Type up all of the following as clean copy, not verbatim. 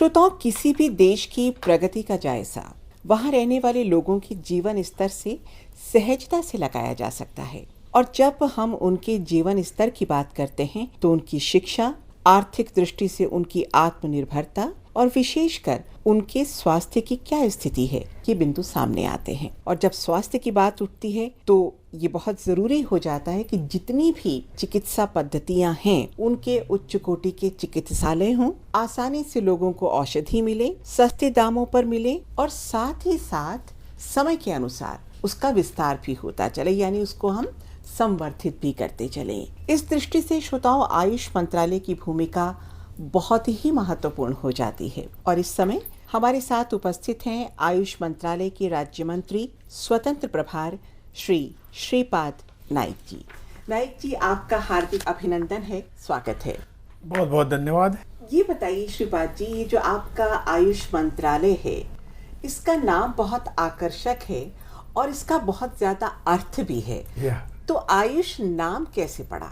श्रोताओं, किसी भी देश की प्रगति का जायजा वहां रहने वाले लोगों के जीवन स्तर से सहजता से लगाया जा सकता है। और जब हम उनके जीवन स्तर की बात करते हैं तो उनकी शिक्षा, आर्थिक दृष्टि से उनकी आत्मनिर्भरता और विशेषकर उनके स्वास्थ्य की क्या स्थिति है, ये बिंदु सामने आते हैं। और जब स्वास्थ्य की बात उठती है तो ये बहुत जरूरी हो जाता है कि जितनी भी चिकित्सा पद्धतियां हैं उनके उच्च कोटि के चिकित्सालय हों, आसानी से लोगों को औषधि मिले, सस्ते दामों पर मिले और साथ ही साथ समय के अनुसार उसका विस्तार भी होता चले, यानी उसको हम संवर्धित भी करते चले। इस दृष्टि से श्रोताओं, आयुष मंत्रालय की भूमिका बहुत ही महत्वपूर्ण हो जाती है। और इस समय हमारे साथ उपस्थित हैं आयुष मंत्रालय के राज्य मंत्री स्वतंत्र प्रभार श्री श्रीपाद नाइक जी। नाइक जी, आपका हार्दिक अभिनंदन है, स्वागत है। बहुत बहुत धन्यवाद। ये बताइए श्रीपाद जी, ये जो आपका आयुष मंत्रालय है, इसका नाम बहुत आकर्षक है और इसका बहुत ज्यादा अर्थ भी है। तो आयुष नाम कैसे पड़ा?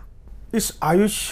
इस आयुष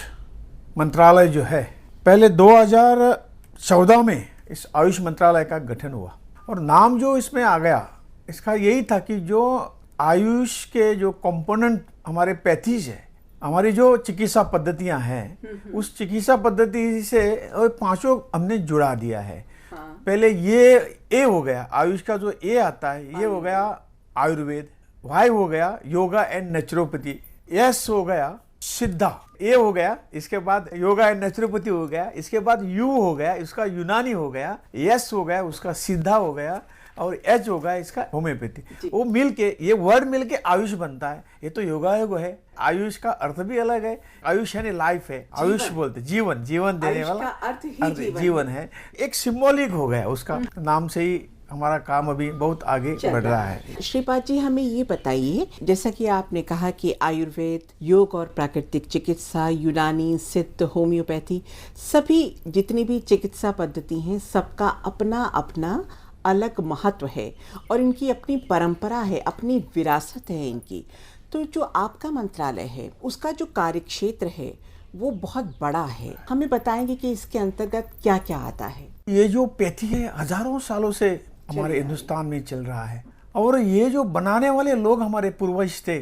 मंत्रालय जो है, पहले 2014 में इस आयुष मंत्रालय का गठन हुआ और नाम जो इसमें आ गया, इसका यही था कि जो आयुष के जो कंपोनेंट हमारे पैथीज है, हमारी जो चिकित्सा पद्धतियां हैं, उस चिकित्सा पद्धति से पांचों हमने जुड़ा दिया है। पहले ये ए हो गया, आयुष का जो ए आता है, ये हो गया आयुर्वेद, वाई हो गया योगा एंड नेचुरोपैथी, एस हो गया सिद्धा, ए हो गया, इसके बाद योगा एंड नेचुरोपैथी हो गया, इसके बाद यू हो गया, इसका यूनानी हो गया, एस हो गया, उसका सिद्धा हो गया और एच हो गया इसका होम्योपैथी। वो मिलके, ये वर्ड मिलके आयुष बनता है। ये तो योगायोग है। आयुष का अर्थ भी अलग है। आयुष यानी लाइफ है, आयुष बोलते जीवन, जीवन देने वाला अर्थ जीवन है। एक सिंबॉलिक हो गया उसका नाम से ही हमारा काम अभी बहुत आगे बढ़ रहा है। श्रीपाद जी, हमें ये बताइए, जैसा कि आपने कहा कि आयुर्वेद, योग और प्राकृतिक चिकित्सा, यूनानी, सिद्ध, होम्योपैथी, सभी जितनी भी चिकित्सा पद्धति हैं, सबका अपना अपना अलग महत्व है और इनकी अपनी परंपरा है, अपनी विरासत है इनकी। तो जो आपका मंत्रालय है, उसका जो कार्यक्षेत्र है वो बहुत बड़ा है। हमें बताएंगे कि इसके अंतर्गत क्या क्या आता है? ये जो पैथी है हजारों सालों से हमारे हिंदुस्तान में चल रहा है और ये जो बनाने वाले लोग हमारे पूर्वज थे,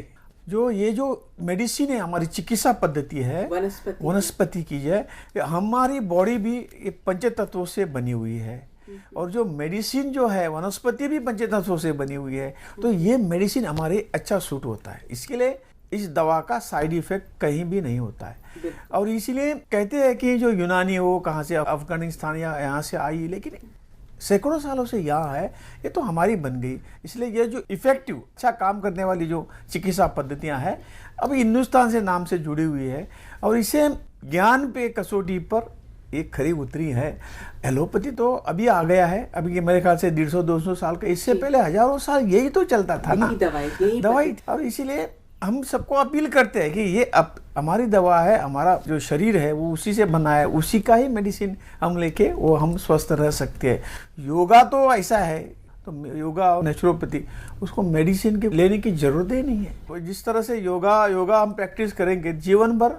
जो ये जो मेडिसिन है, हमारी चिकित्सा पद्धति है, वनस्पति की है, हमारी बॉडी भी ये पंचतत्वों से बनी हुई है और जो मेडिसिन जो है वनस्पति भी पंचतत्वों से बनी हुई है। तो ये मेडिसिन हमारे अच्छा सूट होता है। इसके लिए इस दवा का साइड इफेक्ट कहीं भी नहीं होता है और इसीलिए कहते हैं कि जो यूनानी हो कहाँ से, अफगानिस्तान या यहाँ से आई, लेकिन सैकड़ों सालों से यहाँ है, ये तो हमारी बन गई। इसलिए ये जो इफेक्टिव अच्छा काम करने वाली जो चिकित्सा पद्धतियाँ हैं अभी हिंदुस्तान से नाम से जुड़ी हुई है और इसे ज्ञान पे कसौटी पर एक खरी उतरी है। एलोपैथी तो अभी आ गया है, अभी ये मेरे ख्याल से 150-200 साल का, इससे पहले हजारों साल यही तो चलता था ना, दवाई। और इसीलिए हम सबको अपील करते हैं कि ये अब हमारी दवा है, हमारा जो शरीर है वो उसी से बना है, उसी का ही मेडिसिन हम लेके वो हम स्वस्थ रह सकते हैं। योगा तो ऐसा है, तो योगा और नेचुरोपैथी, उसको मेडिसिन के लेने की जरूरत ही नहीं है। जिस तरह से योगा हम प्रैक्टिस करेंगे, जीवन भर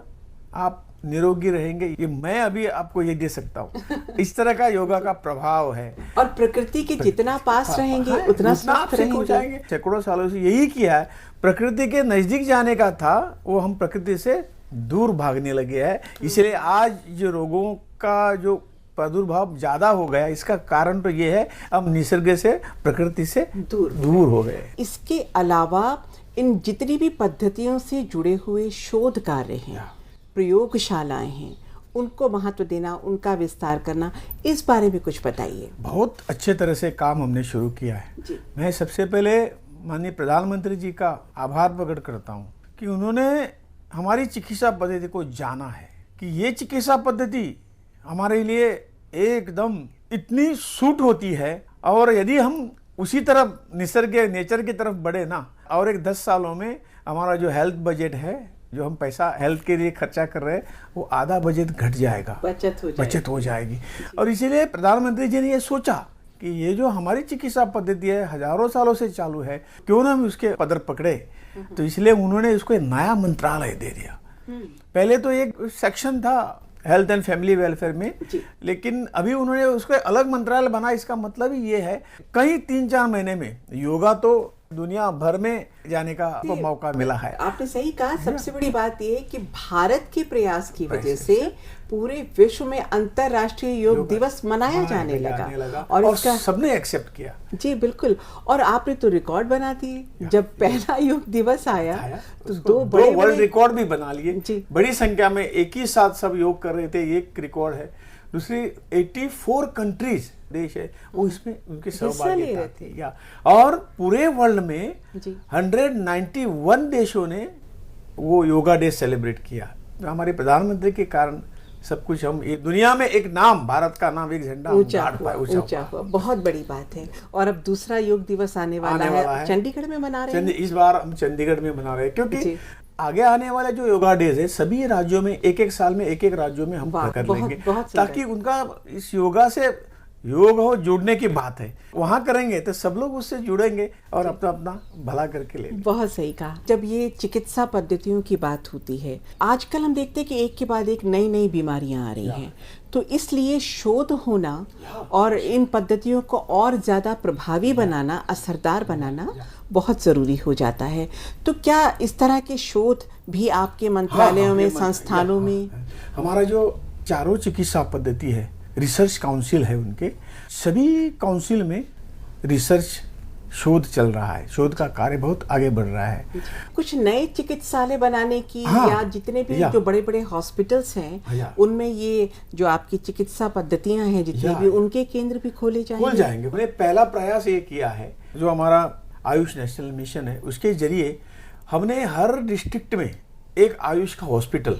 आप निरोगी रहेंगे, ये मैं अभी आपको ये दे सकता हूँ। इस तरह का योगा का प्रभाव है और प्रकृति के जितना पास रहेंगे उतना स्वस्थ रहेंगे। सैकड़ों सालों से यही किया है। प्रकृति के नजदीक जाने का था, वो हम प्रकृति से दूर भागने लगे हैं। इसलिए आज जो रोगों का जो प्रादुर्भाव ज्यादा हो गया, इसका कारण तो ये है हम निसर्ग से, प्रकृति से दूर हो गए। इसके अलावा इन जितनी भी पद्धतियों से जुड़े हुए शोध कार्य हैं, प्रयोगशालाएं हैं, उनको महत्व देना, उनका विस्तार करना, इस बारे में कुछ बताइए। बहुत अच्छे तरह से काम हमने शुरू किया है। मैं सबसे पहले माननीय प्रधानमंत्री जी का आभार प्रकट करता हूँ कि उन्होंने हमारी चिकित्सा पद्धति को जाना है कि ये चिकित्सा पद्धति हमारे लिए एकदम इतनी सूट होती है और यदि हम उसी तरफ निसर्ग नेचर की तरफ बढ़े ना, और एक 10 सालों में हमारा जो हेल्थ बजट है, जो हम पैसा हेल्थ के लिए खर्चा कर रहे हैं, वो आधा बजट घट जाएगा, बचत हो जाएगी। और इसीलिए प्रधानमंत्री जी ने ये सोचा कि ये जो हमारी चिकित्सा पद्धति है हजारों सालों से चालू है, क्यों ना हम उसके पदर पकड़े। तो इसलिए उन्होंने इसको एक नया मंत्रालय दे दिया। पहले तो एक सेक्शन था हेल्थ एंड फैमिली वेलफेयर में, लेकिन अभी उन्होंने उसको अलग मंत्रालय बना। इसका मतलब ही ये है कहीं 3-4 महीने में योगा तो दुनिया भर में जाने का मौका मिला है। आपने सही कहा। सबसे बड़ी बात यह है कि भारत के प्रयास की वजह से पूरे विश्व में अंतर्राष्ट्रीय योग दिवस मनाया जाने लगा और इसका सबने एक्सेप्ट किया। जी बिल्कुल। और आपने तो रिकॉर्ड बना दिए। जब पहला योग दिवस आया तो दो वर्ल्ड रिकॉर्ड भी बना लिए। बड़ी संख्या में एक ही साथ सब योग कर रहे थे, एक रिकॉर्ड है। दूसरी 84 कंट्रीज देश है वो इसमें उनके सहभागिता थी। और पूरे वर्ल्ड में 191 देशों ने वो योगा डे सेलिब्रेट किया। हमारे प्रधानमंत्री के कारण सब कुछ हम ये दुनिया में एक नाम, भारत का नाम, एक झंडा ऊंचा हुआ। बहुत बड़ी बात है। और अब दूसरा योग दिवस आने वाला है। चंडीगढ़ में मना रहे हैं। इस बार हम चंडीगढ़ में मना रहे हैं क्योंकि आगे आने वाले जो योगा डेज है सभी राज्यों में एक साल में एक राज्यों में हम कर लेंगे, ताकि उनका इस योगा से योग हो जुड़ने की बात है। वहां करेंगे तो सब लोग उससे जुड़ेंगे और अपना अपना भला करके लेंगे। बहुत सही कहा। जब ये चिकित्सा पद्धतियों की बात होती है, आजकल हम देखते हैं कि एक के बाद एक नई नई बीमारियां आ रही हैं, तो इसलिए शोध होना और इन पद्धतियों को और ज्यादा प्रभावी बनाना, असरदार बनाना बहुत जरूरी हो जाता है। तो क्या इस तरह के शोध भी आपके मंत्रालयों में, संस्थानों में? हमारा जो चारों चिकित्सा पद्धति है, रिसर्च काउंसिल है, उनके सभी काउंसिल में रिसर्च शोध चल रहा है। शोध का कार्य बहुत आगे बढ़ रहा है। कुछ नए चिकित्सालय बनाने की या जितने भी जो बड़े बड़े हॉस्पिटल्स हैं उनमें ये जो आपकी चिकित्सा पद्धतियां हैं जितने भी, उनके केंद्र भी खोले जाएंगे। मैंने पहला प्रयास ये किया है, जो हमारा आयुष नेशनल मिशन है उसके जरिए हमने हर डिस्ट्रिक्ट में एक आयुष का हॉस्पिटल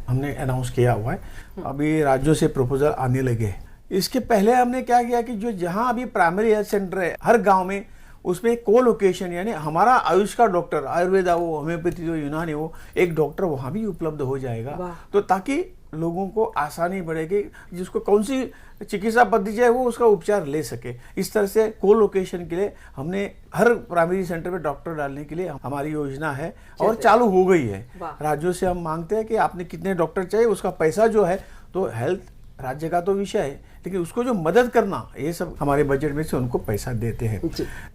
हमने अनाउंस किया हुआ है। अभी राज्यों से प्रपोजल आने लगे। इसके पहले हमने क्या किया कि जो जहां अभी प्राइमरी हेल्थ सेंटर है हर गांव में, उसमें को लोकेशन, यानी हमारा आयुष का डॉक्टर, आयुर्वेदा हो, होम्योपैथी हो, यूनानी हो, एक डॉक्टर वहां भी उपलब्ध हो जाएगा। तो ताकि लोगों को आसानी बढ़ेगी, जिसको कौन सी चिकित्सा पद्धति है वो उसका उपचार ले सके। इस तरह से को लोकेशन के लिए हमने हर प्राइमरी सेंटर में डॉक्टर डालने के लिए हमारी योजना है और चालू हो गई है। राज्यों से हम मांगते हैं कि आपने कितने डॉक्टर चाहिए, उसका पैसा जो है तो हेल्थ राज्य का तो विषय है, लेकिन उसको जो मदद करना ये सब हमारे बजट में से उनको पैसा देते हैं।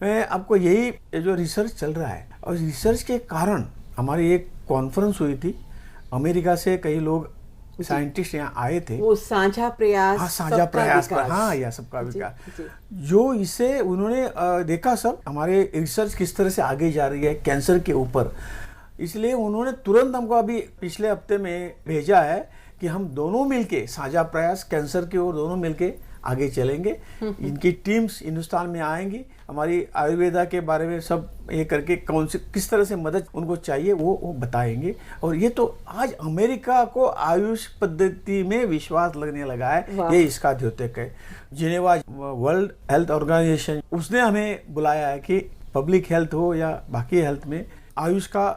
मैं आपको यही जो रिसर्च चल रहा है, और रिसर्च के कारण हमारी एक कॉन्फ्रेंस हुई थी, अमेरिका से कई लोग साइंटिस्ट यहाँ आए थे। वो साझा प्रयास पर या सबका विकास, जो इसे उन्होंने देखा सब हमारे रिसर्च किस तरह से आगे जा रही है कैंसर के ऊपर। इसलिए उन्होंने तुरंत हमको अभी पिछले हफ्ते में भेजा है कि हम दोनों मिलके साझा प्रयास कैंसर की ओर दोनों मिलके आगे चलेंगे। इनकी टीम्स हिंदुस्तान में आएंगी, हमारी आयुर्वेदा के बारे में सब ये करके कौन से किस तरह से मदद उनको चाहिए वो बताएंगे। और ये तो आज अमेरिका को आयुष पद्धति में विश्वास लगने लगा है, ये इसका द्योतक है। जिनेवा वर्ल्ड हेल्थ ऑर्गेनाइजेशन उसने हमें बुलाया है कि पब्लिक हेल्थ हो या बाकी हेल्थ में आयुष का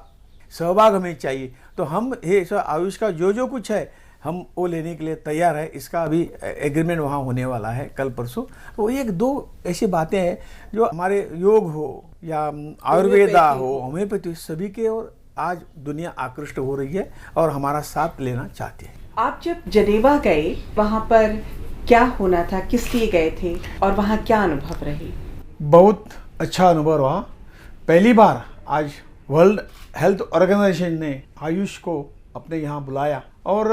सहभाग हमें चाहिए। तो हम ये आयुष का जो कुछ है हम वो लेने के लिए तैयार है। इसका अभी एग्रीमेंट वहाँ होने वाला है कल परसों। तो एक दो ऐसी बातें हैं जो हमारे योग हो या आयुर्वेदा हो, होम्योपैथी, सभी के और आज दुनिया आकृष्ट हो रही है और हमारा साथ लेना चाहती है। आप जब जनेवा गए वहाँ पर क्या होना था, किस लिए गए थे और वहाँ क्या अनुभव रही? बहुत अच्छा अनुभव रहा। पहली बार आज वर्ल्ड हेल्थ ऑर्गेनाइजेशन ने आयुष को अपने यहाँ बुलाया और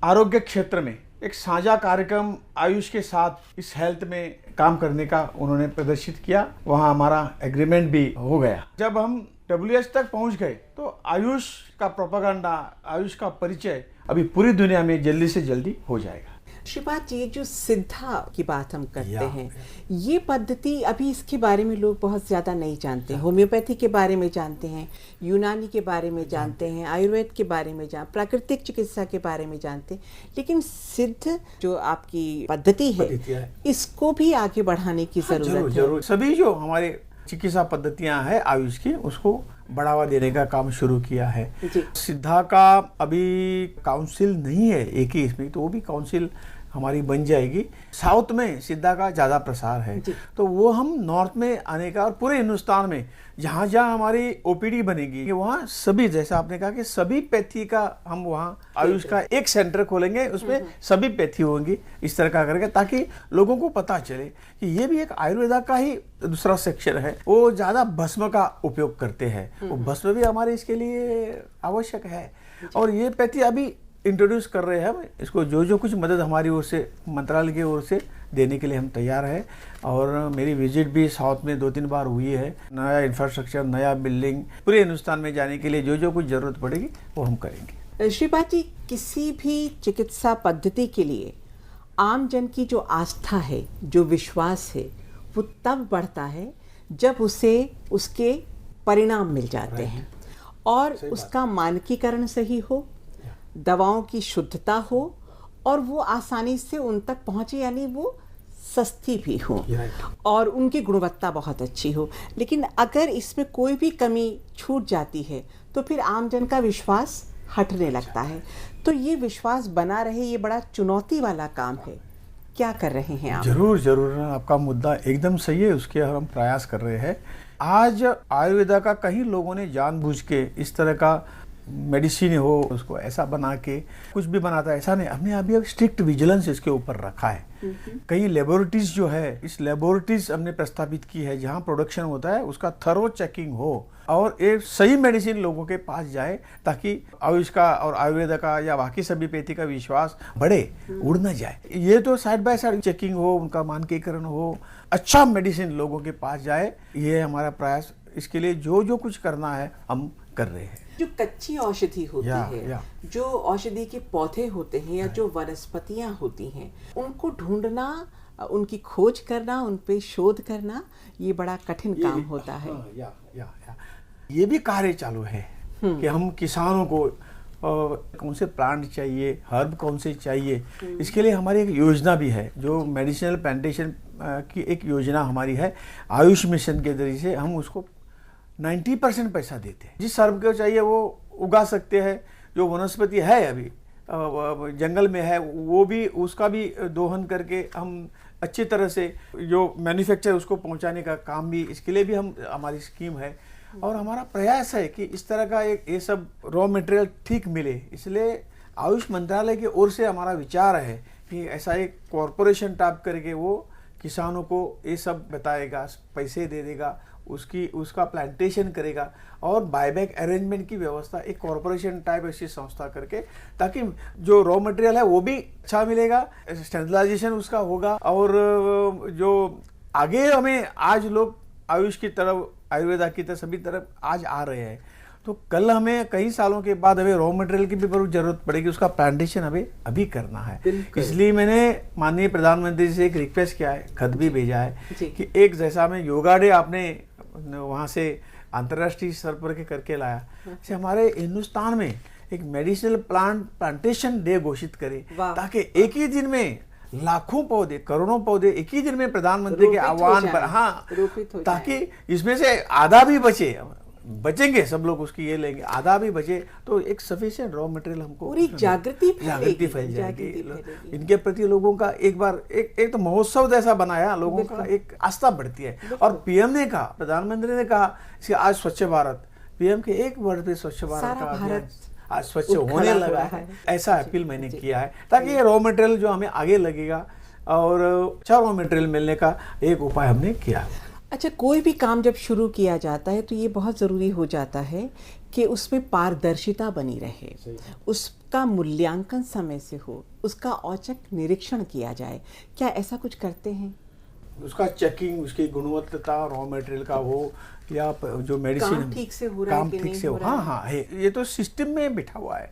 आरोग्य क्षेत्र में एक साझा कार्यक्रम आयुष के साथ इस हेल्थ में काम करने का उन्होंने प्रदर्शित किया। वहाँ हमारा एग्रीमेंट भी हो गया। जब हम WHO तक पहुँच गए तो आयुष का प्रोपेगेंडा, आयुष का परिचय अभी पूरी दुनिया में जल्दी से जल्दी हो जाएगा। श्रीपाद जी, जो सिद्धा की बात हम करते हैं, ये पद्धति अभी इसके बारे में लोग बहुत ज़्यादा नहीं जानते। होम्योपैथी के बारे में जानते हैं, यूनानी के बारे में जानते हैं, आयुर्वेद के बारे में प्राकृतिक चिकित्सा के बारे में जानते हैं, लेकिन सिद्ध जो आपकी पद्धति है इसको भी आगे बढ़ाने की जरूरत है। सभी जो हमारे चिकित्सा पद्धतियां हैं आयुष की, उसको बढ़ावा देने का काम शुरू किया है। सिद्धा का अभी काउंसिल नहीं है एक ही इसमें, तो वो भी काउंसिल हमारी बन जाएगी। साउथ में सिद्धा का ज़्यादा प्रसार है, तो वो हम नॉर्थ में आने का, और पूरे हिंदुस्तान में जहाँ जहाँ हमारी ओपीडी बनेगी वहाँ सभी, जैसा आपने कहा कि सभी पैथी का हम वहाँ आयुष का एक सेंटर खोलेंगे, उसमें सभी पैथी होंगी इस तरह का करके, ताकि लोगों को पता चले कि ये भी एक आयुर्वेदा का ही दूसरा सेक्शन है। वो ज़्यादा भस्म का उपयोग करते हैं, वो भस्म भी हमारे इसके लिए आवश्यक है, और ये पैथी अभी इंट्रोड्यूस कर रहे हैं हम इसको। जो कुछ मदद हमारी ओर से, मंत्रालय की ओर से देने के लिए हम तैयार हैं। और मेरी विजिट भी साउथ में 2-3 बार हुई है। नया इंफ्रास्ट्रक्चर, नया बिल्डिंग, पूरे हिंदुस्तान में जाने के लिए जो कुछ जरूरत पड़ेगी वो हम करेंगे। श्रीपाद जी, किसी भी चिकित्सा पद्धति के लिए आम जन की जो आस्था है, जो विश्वास है, वो तब बढ़ता है जब उसे उसके परिणाम मिल जाते हैं, और उसका मानकीकरण सही हो, दवाओं की शुद्धता हो, और वो आसानी से उन तक पहुंचे, यानी वो सस्ती भी हो और उनकी गुणवत्ता बहुत अच्छी हो। लेकिन अगर इसमें कोई भी कमी छूट जाती है तो फिर आमजन का विश्वास हटने लगता है। तो ये विश्वास बना रहे, ये बड़ा चुनौती वाला काम है। क्या कर रहे हैं आप? जरूर आपका मुद्दा एकदम सही है, उसके हम प्रयास कर रहे हैं। आज आयुर्वेदा का कई लोगों ने जानबूझ के इस तरह का मेडिसिन हो उसको ऐसा बना के कुछ भी बनाता है, ऐसा नहीं। हमने अभी स्ट्रिक्ट विजिलेंस इसके ऊपर रखा है। कई लेबोरेटरीज जो है, इस लेबोरेटरीज हमने प्रस्तावित की है जहां प्रोडक्शन होता है उसका थरो चेकिंग हो और एक सही मेडिसिन लोगों के पास जाए, ताकि आयुष का और आयुर्वेदा का या बाकी सभी पैथी का विश्वास बढ़े, उड़ न जाए। ये तो साइड बाय साइड चेकिंग हो, उनका मानकीकरण हो, अच्छा मेडिसिन लोगों के पास जाए, ये हमारा प्रयास। इसके लिए जो कुछ करना है हम कर रहे हैं। जो कच्ची औषधि होती है, जो औषधि के पौधे होते हैं या जो वनस्पतियां होती हैं, उनको ढूंढना, उनकी खोज करना, उन पे शोध करना, ये बड़ा कठिन काम होता है। ये भी कार्य चालू है कि हम किसानों को कौन से प्लांट चाहिए, हर्ब कौन से चाहिए, इसके लिए हमारी एक योजना भी है, जो मेडिसिनल प्लांटेशन की एक योजना हमारी है। आयुष मिशन के जरिए से हम उसको 90% पैसा देते हैं। जिस हर्ब को चाहिए वो उगा सकते हैं। जो वनस्पति है अभी जंगल में है, वो भी, उसका भी दोहन करके हम अच्छी तरह से जो मैन्युफैक्चर उसको पहुंचाने का काम भी, इसके लिए भी हमारी स्कीम है। और हमारा प्रयास है कि इस तरह का एक ये सब रॉ मटेरियल ठीक मिले। इसलिए आयुष मंत्रालय की ओर से हमारा विचार है कि ऐसा एक कॉरपोरेशन टाइप करके वो किसानों को ये सब बताएगा, पैसे दे देगा, उसका प्लांटेशन करेगा, और बायबैक अरेंजमेंट की व्यवस्था एक कॉरपोरेशन टाइप ऐसी संस्था करके, ताकि जो रॉ मटेरियल है वो भी अच्छा मिलेगा, स्टैंडर्डाइजेशन उसका होगा। और जो आगे हमें आज लोग आयुष की तरफ, आयुर्वेदा की तरफ, सभी तरफ आज आ रहे हैं, तो कल हमें कई सालों के बाद हमें रॉ मटेरियल की भी बहुत जरूरत पड़ेगी, उसका प्लांटेशन हमें अभी करना है। इसलिए मैंने माननीय प्रधानमंत्री से एक रिक्वेस्ट किया है, खत भी भेजा है कि एक जैसा हमें योगा डे आपने वहाँ से अंतर्राष्ट्रीय स्तर पर करके लाया, जैसे हमारे हिंदुस्तान में एक मेडिसिनल प्लांटेशन डे घोषित करे, ताकि एक ही दिन में लाखों पौधे, करोड़ों पौधे एक ही दिन में प्रधानमंत्री के आह्वान पर, हाँ, ताकि इसमें से आधा भी बचेंगे, सब लोग उसकी ये लेंगे, आधा भी बचे तो एक सफिशिएंट रॉ मटेरियल हमको, पूरी जागृति फैल जाएगी इनके प्रति। लोगों का एक बार एक तो महोत्सव जैसा बनाया, लोगों का एक आस्था बढ़ती है। और पीएम ने कहा, प्रधानमंत्री ने कहा कि आज स्वच्छ भारत, पीएम के एक वर्ड पे स्वच्छ भारत का अभियान आज स्वच्छ होने लगा है, ऐसा अपील मैंने किया है, ताकि ये रॉ मटेरियल जो हमें आगे लगेगा और अच्छा रॉ मटेरियल मिलने का एक उपाय हमने किया। अच्छा, कोई भी काम जब शुरू किया जाता है तो ये बहुत ज़रूरी हो जाता है कि उसमें पारदर्शिता बनी रहे, उसका मूल्यांकन समय से हो, उसका औचक निरीक्षण किया जाए। क्या ऐसा कुछ करते हैं? उसका चेकिंग, उसकी गुणवत्ता रॉ मटेरियल का हो, या जो मेडिसिन काम ठीक से हो रहा है कि नहीं हो रहा है? हाँ है, ये तो सिस्टम में बिठा हुआ है।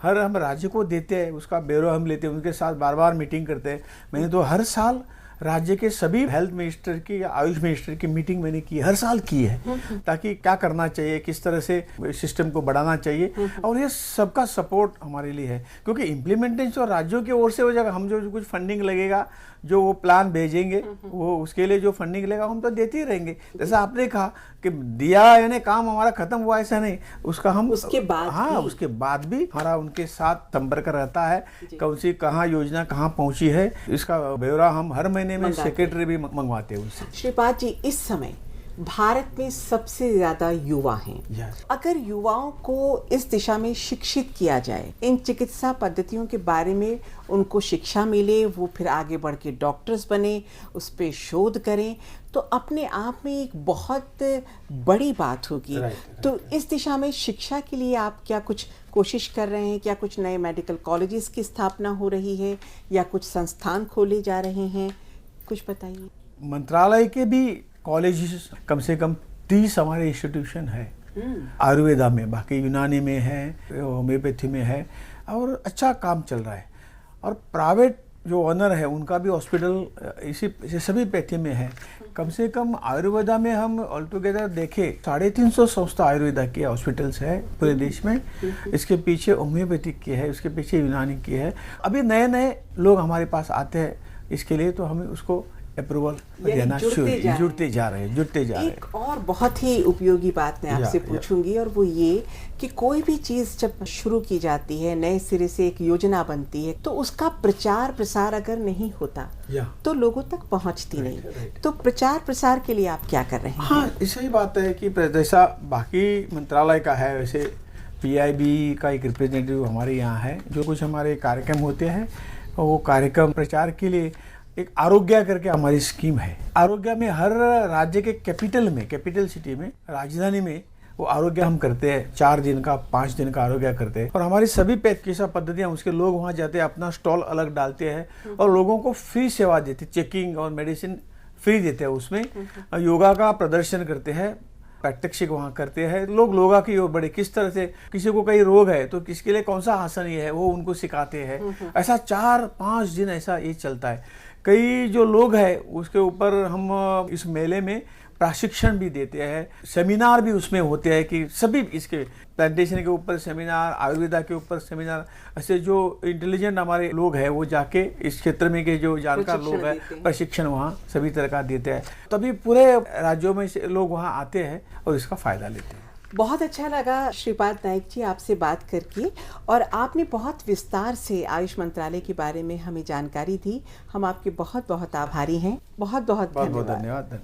हर हम राज्य को देते हैं, उसका ब्यूरो हम लेते हैं, उनके साथ बार बार मीटिंग करते हैं। मैंने तो हर साल राज्य के सभी हेल्थ मिनिस्टर की या आयुष मिनिस्टर की मीटिंग मैंने की, हर साल की है, ताकि क्या करना चाहिए, किस तरह से सिस्टम को बढ़ाना चाहिए, और ये सबका सपोर्ट हमारे लिए है, क्योंकि इम्प्लीमेंटेशन राज्यों की ओर से हो जाएगा। हम जो कुछ फंडिंग लगेगा, जो वो प्लान भेजेंगे, वो उसके लिए जो फंडिंग लगेगा हम तो देते ही रहेंगे। जैसा आपने कहा कि दिया यानी काम हमारा खत्म हुआ, ऐसा नहीं, उसका हम उसके बाद उसके बाद भी हमारा उनके साथ संपर्क रहता है, कौन सी कहाँ योजना कहाँ पहुंची है, इसका ब्यौरा हम हर महीने में सेक्रेटरी भी मंगवाते हैं उनसे। श्रीपाद जी, इस समय भारत में सबसे ज्यादा युवा हैं। अगर युवाओं को इस दिशा में शिक्षित किया जाए, इन चिकित्सा पद्धतियों के बारे में उनको शिक्षा मिले, वो फिर आगे बढ़ के डॉक्टर्स बने, उस पर शोध करें, तो अपने आप में एक बहुत बड़ी बात होगी। तो इस दिशा में शिक्षा के लिए आप क्या कुछ कोशिश कर रहे हैं? क्या कुछ नए मेडिकल कॉलेजेस की स्थापना हो रही है या कुछ संस्थान खोले जा रहे हैं? कुछ बताइए। मंत्रालय के भी कॉलेजेस कम से कम 30 हमारे इंस्टीट्यूशन है आयुर्वेदा में, बाकी यूनानी में है, होम्योपैथी में है, और अच्छा काम चल रहा है। और प्राइवेट जो ऑनर है उनका भी हॉस्पिटल इसी सभी पैथी में है। कम से कम आयुर्वेदा में हम ऑल टुगेदर देखें 350 संस्था आयुर्वेदा की हॉस्पिटल्स है पूरे देश में। इसके पीछे होम्योपैथिक की है, उसके पीछे यूनानी की है। अभी नए नए लोग हमारे पास आते हैं इसके लिए, तो हमें उसको अप्रूवल देना जुड़ते जा रहे हैं। एक और बहुत ही उपयोगी बात मैं आपसे पूछूंगी, और वो ये कि कोई भी चीज जब शुरू की जाती है, नए सिरे से एक योजना बनती है, तो उसका प्रचार प्रसार अगर नहीं होता तो लोगों तक पहुंचती नहीं। तो प्रचार प्रसार के लिए आप क्या कर रहे हैं? हाँ, इसी बात है कि जैसा बाकी मंत्रालय का है, वैसे PIB का एक रिप्रेजेंटेटिव हमारे यहाँ है। जो कुछ हमारे कार्यक्रम होते हैं, वो कार्यक्रम प्रचार के लिए एक आरोग्य करके हमारी स्कीम है। आरोग्य में हर राज्य के कैपिटल सिटी में, राजधानी में वो आरोग्य हम करते हैं। 4 दिन का 5 दिन का आरोग्य करते हैं, और हमारी सभी चिकित्सा पद्धतियाँ, उसके लोग वहाँ जाते हैं, अपना स्टॉल अलग डालते हैं और लोगों को फ्री सेवा देते, चेकिंग और मेडिसिन फ्री देते हैं। उसमें योगा का प्रदर्शन करते हैं, प्रात्यक्षिक वहाँ करते हैं लोग। योगा की बड़े किस तरह से, किसी को कई रोग है तो किसके लिए कौन सा आसन ये है, वो उनको सिखाते हैं। ऐसा 4-5 दिन ऐसा ये चलता है। कई जो लोग हैं उसके ऊपर हम इस मेले में प्रशिक्षण भी देते हैं, सेमिनार भी उसमें होते हैं कि सभी इसके प्लांटेशन के ऊपर सेमिनार, आयुर्वेदा के ऊपर सेमिनार, ऐसे जो इंटेलिजेंट हमारे लोग हैं वो जाके इस क्षेत्र में के जो जानकार लोग हैं प्रशिक्षण वहाँ सभी तरह का देते हैं। तभी पूरे राज्यों में से लोग वहाँ आते हैं और इसका फायदा लेते हैं। बहुत अच्छा लगा श्रीपाद नाइक जी आपसे बात करके, और आपने बहुत विस्तार से आयुष मंत्रालय के बारे में हमें जानकारी दी। हम आपके बहुत बहुत आभारी हैं। बहुत बहुत धन्यवाद।